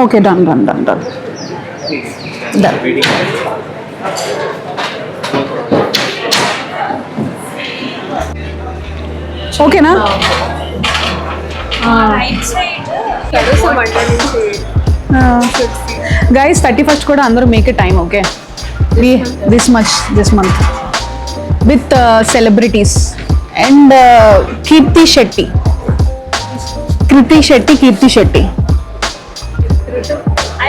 Okay, done done done done done. ఓకేనా? Guys 31st కూడా అందరూ make a time. Okay, this month with celebrities and Keerthy Shetty.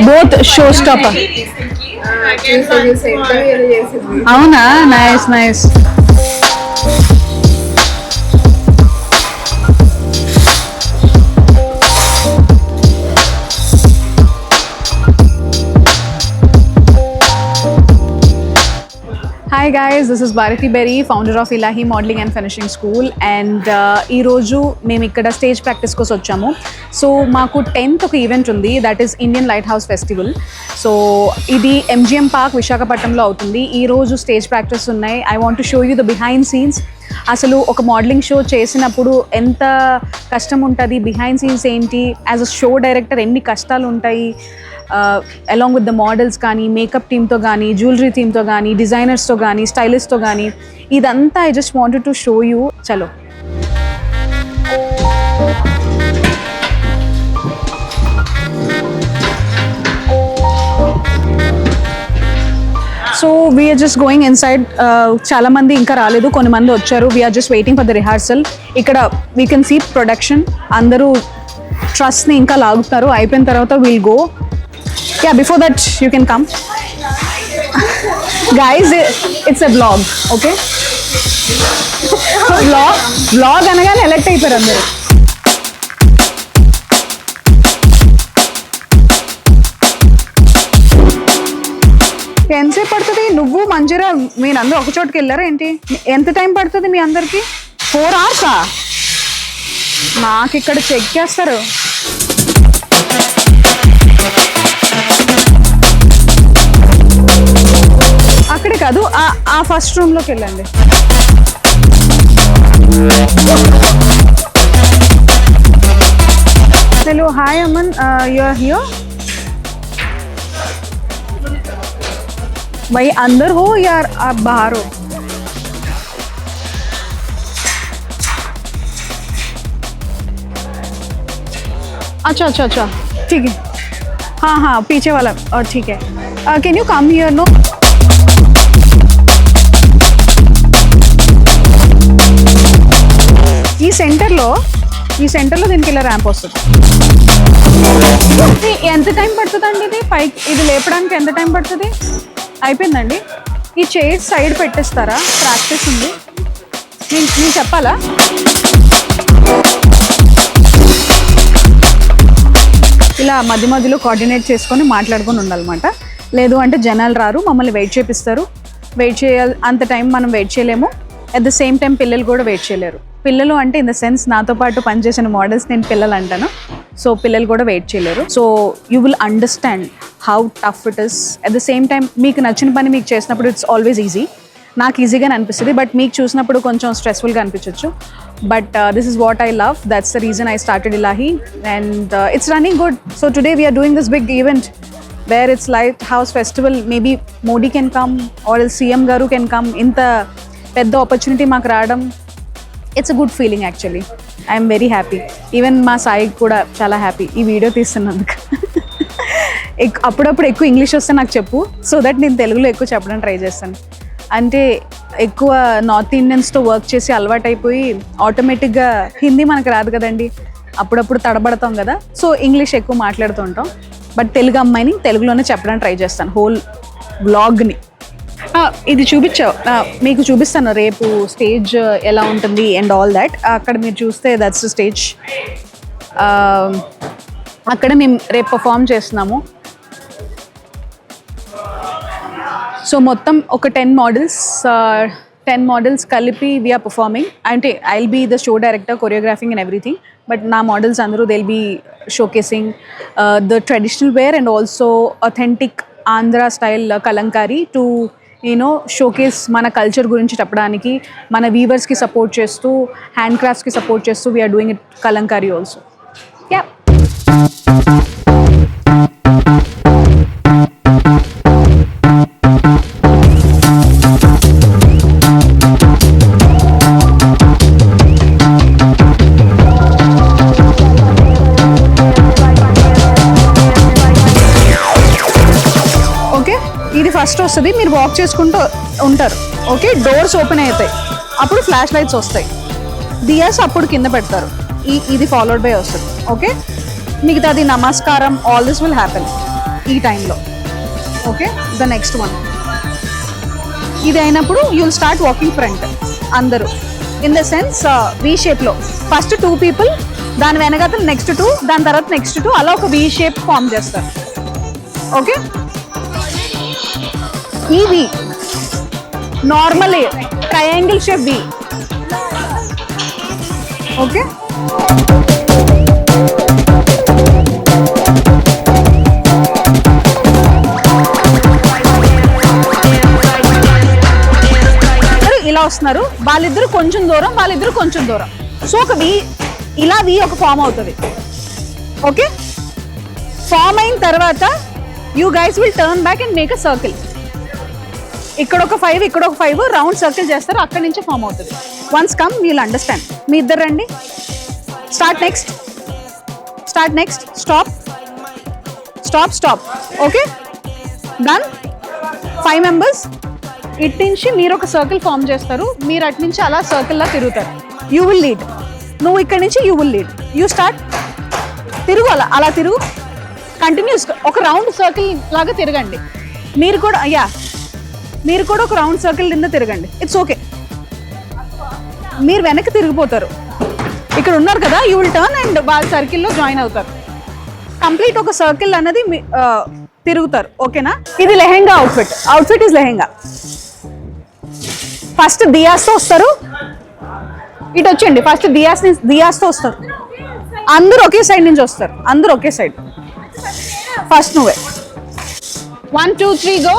Both show stopper. అవునా? Nice. Hi guys, this is Bharati Berry, founder of Ilahi Modeling and Finishing School, and ee roju mem ikkada stage practice kos vachamu. So maaku 10th oka event undi, that is Indian Lighthouse Festival. So idi MGM Park Visakhapatnam lo avutundi. Ee roju stage practice unnai. I want to show you the behind scenes. అసలు ఒక modelling show చేసినప్పుడు ఎంత కష్టం ఉంటుంది, behind scenes ఏంటి, as a show director ఎన్ని కష్టాలు ఉంటాయి, అలాంగ్ విత్ ద మోడల్స్ కానీ, మేకప్ టీమ్తో కానీ, జ్యువెలరీ టీమ్తో కానీ, డిజైనర్స్తో కానీ, స్టైలిస్ట్తో కానీ, ఇదంతా I just wanted to show you. చలో. So we're just going inside. చాలా మంది ఇంకా రాలేదు, కొన్ని మంది వచ్చారు. We're just waiting for the rehearsal. ఇక్కడ వీ కెన్ సీ ప్రొడక్షన్, అందరూ ట్రస్ట్ని ఇంకా లాగుతారు. అయిపోయిన తర్వాత will go. Yeah, before that you can come guys. It's a blog. Okay, blog అనగానే ఎలెక్ట్ అయిపోయారు అందరూ. ఎంతసేపు పడుతుంది? నువ్వు మంజీరా మీరు అందరూ ఒక చోటుకి వెళ్ళారా ఏంటి? ఎంత టైం పడుతుంది మీ అందరికి? 4 hours? నాకు ఇక్కడ చెక్ చేస్తారు. అక్కడే కాదు, ఆ ఫస్ట్ రూమ్లోకి వెళ్ళండి. Hello, hi Aman, you are here? भाई अंदर हो या आप बाहर हो? अच्छा, ठीक है. हाँ, पीछे वाला. और ठीक है, can you come here? No, ఈ సెంటర్లో దీనికి ఇలా ర్యాంప్ వస్తుంది. ఎంత టైం పడుతుందండి ఇది పైకి? ఇది లేపడానికి ఎంత టైం పడుతుంది? అయిపోయిందండి. ఈ చైర్ సైడ్ పెట్టేస్తారా? ప్రాక్టీస్ ఉంది. నేను చెప్పాలా? ఇలా మధ్యలో కోఆర్డినేట్ చేసుకొని మాట్లాడుకొని ఉండాలన్నమాట. లేదు అంటే జనాలు రారు, మమ్మల్ని వెయిట్ చేపిస్తారు. వెయిట్ చేయాలి, అంత టైం మనం వెయిట్ చేయలేము. అట్ ద సేమ్ టైం పిల్లలు కూడా వెయిట్ చేయలేరు. పిల్లలు అంటే ఇన్ ద సెన్స్ నాతో పాటు పనిచేసిన మోడల్స్ నేను పిల్లలు అంటాను. సో పిల్లలు కూడా వెయిట్ చేయలేరు. So you will understand how tough it is. At the same time మీకు నచ్చిన పని మీకు చేసినప్పుడు ఇట్స్ ఆల్వేస్ ఈజీ. నాకు ఈజీగానే అనిపిస్తుంది, బట్ మీకు చూసినప్పుడు కొంచెం స్ట్రెస్ఫుల్గా అనిపించవచ్చు. But this is what I love. That's the reason I started Ilahi, and it's running good. So today we're doing this big event where it's Lighthouse Festival. Maybe Modi can come or CM garu can come. ఇంత పెద్ద opportunity మాకు రావడం, it's a good feeling actually. I'm very happy. Even మా సాయి కూడా చాలా happy ఈ video తీస్తున్నందుకు. అప్పుడప్పుడు ఎక్కువ ఇంగ్లీష్ వస్తే నాకు చెప్పు, సో దట్ నేను తెలుగులో ఎక్కువ చెప్పడానికి ట్రై చేస్తాను. అంటే ఎక్కువ నార్త్ ఇండియన్స్తో వర్క్ చేసి అలవాటైపోయి ఆటోమేటిక్గా హిందీ మనకు రాదు కదండి, అప్పుడప్పుడు తడబడతాం కదా. సో ఇంగ్లీష్ ఎక్కువ మాట్లాడుతూ ఉంటాం. బట్ తెలుగు అమ్మాయిని తెలుగులోనే చెప్పడానికి ట్రై చేస్తాను హోల్ వ్లాగ్ని. ఇది చూపించావు, మీకు చూపిస్తాను రేపు స్టేజ్ ఎలా ఉంటుంది అండ్ ఆల్ దాట్. అక్కడ మీరు చూస్తే దట్స్ ద స్టేజ్. అక్కడ మేము రేపు పర్ఫామ్ చేస్తున్నాము. సో మొత్తం ఒక 10 మోడల్స్ కలిపి వీఆర్ పర్ఫార్మింగ్. అంటే I will be the show director, choreographing and everything. But నా మోడల్స్ అందరూ they will be showcasing the traditional wear and also authentic Andhra style Kalamkari to showcase మన కల్చర్ గురించి చెప్పడానికి, మన వీవర్స్కి సపోర్ట్ చేస్తూ, హ్యాండ్ క్రాఫ్ట్స్కి సపోర్ట్ చేస్తూ we're doing it Kalamkari also. Yeah. First వస్తుంది, మీరు వాక్ చేసుకుంటూ ఉంటారు. ఓకే, డోర్స్ ఓపెన్ అవుతాయి, అప్పుడు ఫ్లాష్ లైట్స్ వస్తాయి, దియాస్ అప్పుడు కింద పెడతారు. ఇది ఫాలోడ్ బై వస్తుంది. ఓకే, మిగతాది నమస్కారం, ఆల్ దిస్ విల్ హ్యాపెన్ ఈ టైంలో. ఓకే, ద నెక్స్ట్ వన్ ఇది అయినప్పుడు you will start walking front అందరూ ఇన్ ద సెన్స్ వి షేప్లో. ఫస్ట్ 2 people, దాని వెనకాల నెక్స్ట్ 2, దాని తర్వాత నెక్స్ట్ 2, అలా ఒక వి షేప్ ఫామ్ చేస్తారు. ఓకే, ఈ వి నార్మల్ ట్రయాంగిల్ షేప్ వి. ఓకే, ఇలా వస్తున్నారు, వాళ్ళిద్దరు కొంచెం దూరం, వాళ్ళిద్దరు కొంచెం దూరం. సో ఒక వి, ఇలా వి ఒక ఫామ్ అవుతుంది. ఓకే, ఫామ్ అయిన తర్వాత you guys will turn back and make a circle. ఇక్కడ ఒక 5, ఇక్కడ ఒక 5 రౌండ్ సర్కిల్ చేస్తారు, అక్కడి నుంచి ఫామ్ అవుతుంది. Once come we'll understand. మీ ఇద్దరు రండి. Start next, start next, stop stop stop. Okay, done. 5 members. ఇటు నుంచి మీరు ఒక సర్కిల్ ఫామ్ చేస్తారు, మీరు అటు నుంచి అలా సర్కిల్లా తిరుగుతారు. You will lead. నువ్వు ఇక్కడ నుంచి you will lead. You start. తిరుగు, అలా అలా తిరుగు కంటిన్యూస్. ఒక రౌండ్ సర్కిల్ లాగా తిరగండి. మీరు కూడా మీరు కూడా ఒక రౌండ్ సర్కిల్ కింద తిరగండి. It's okay. మీరు వెనక్కి తిరిగిపోతారు, ఇక్కడ ఉన్నారు కదా, యూ విల్ టర్న్ అండ్ వాళ్ళ సర్కిల్లో జాయిన్ అవుతారు. కంప్లీట్ ఒక సర్కిల్ అన్నది తిరుగుతారు. ఓకేనా? ఇది lehenga outfit. Outfit is lehenga. First దియాస్తో వస్తారు, ఇటు వచ్చండి. ఫస్ట్ దియాస్తో వస్తారు, అందరూ ఒకే సైడ్ నుంచి వస్తారు, అందరూ ఒకే సైడ్. ఫస్ట్ నువ్వే. 1 2 3 గో.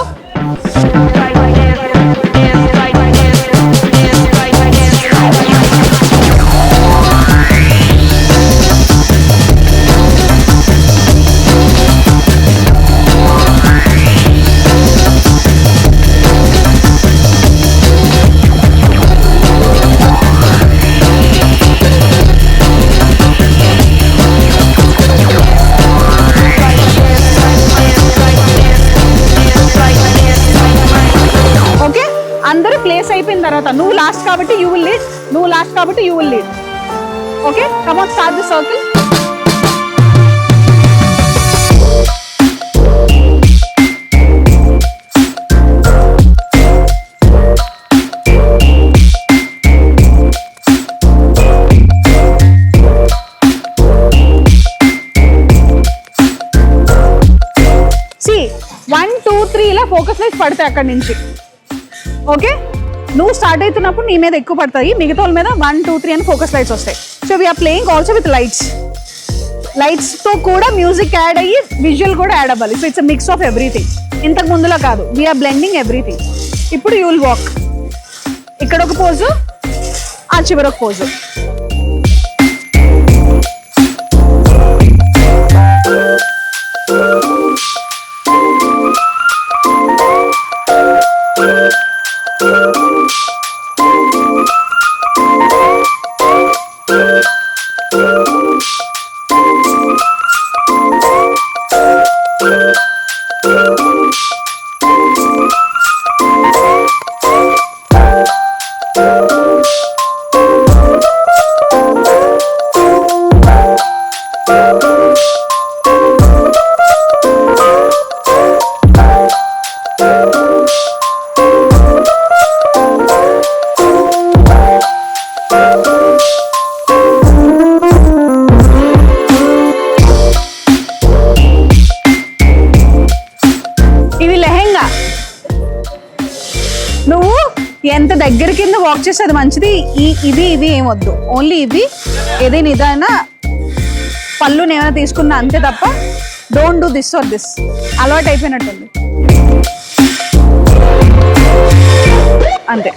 అందరూ ప్లేస్ అయిపోయిన తర్వాత నువ్వు లాస్ట్ కాబట్టి యూ విల్ లీడ్, నువ్వు లాస్ట్ కాబట్టి you will lead. Okay, come on, start the circle. See 1 2 3 ఇలా ఫోకస్ లైట్స్ పడతాయి అక్కడి నుంచి. ఓకే, నువ్వు స్టార్ట్ అవుతున్నప్పుడు నీ మీద ఎక్కువ పడతాయి, మిగతా వాళ్ళ మీద 1 2 3 అని ఫోకస్ లైట్స్ వస్తాయి. So we're playing also with lights. లైట్స్తో కూడా మ్యూజిక్ యాడ్ అయ్యి విజువల్ కూడా యాడ్ అవ్వాలి. So it's a mix of everything. ఇంతకు ముందులా కాదు, వీఆర్ బ్లెండింగ్ ఎవ్రీథింగ్. ఇప్పుడు యూ విల్ వాక్. ఇక్కడ ఒక పోజు, ఆ చివరి ఒక పోజు. ఎంత దగ్గర కింద వాక్ చేస్తే అది మంచిది. ఇది ఏమొద్దు, ఓన్లీ ఇవి ఏదైనా ఇదైనా పళ్ళుని ఏమైనా తీసుకున్నా అంతే తప్ప don't do this or this. అలవాటు అయిపోయినట్టుంది అంతే.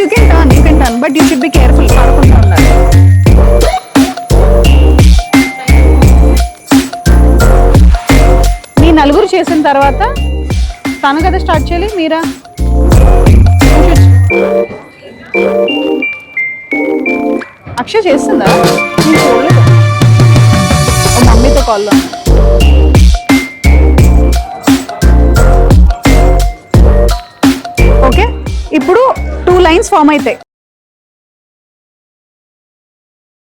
You can turn but you should be careful. పడకుండా ఉండాలి. నలుగురు చేసిన తర్వాత తన కదా స్టార్ట్ చేయాలి. మీరా అక్షయ్ చేస్తుందా? కాల్లో. ఓకే, ఇప్పుడు 2 లైన్స్ ఫామ్ అవుతాయి.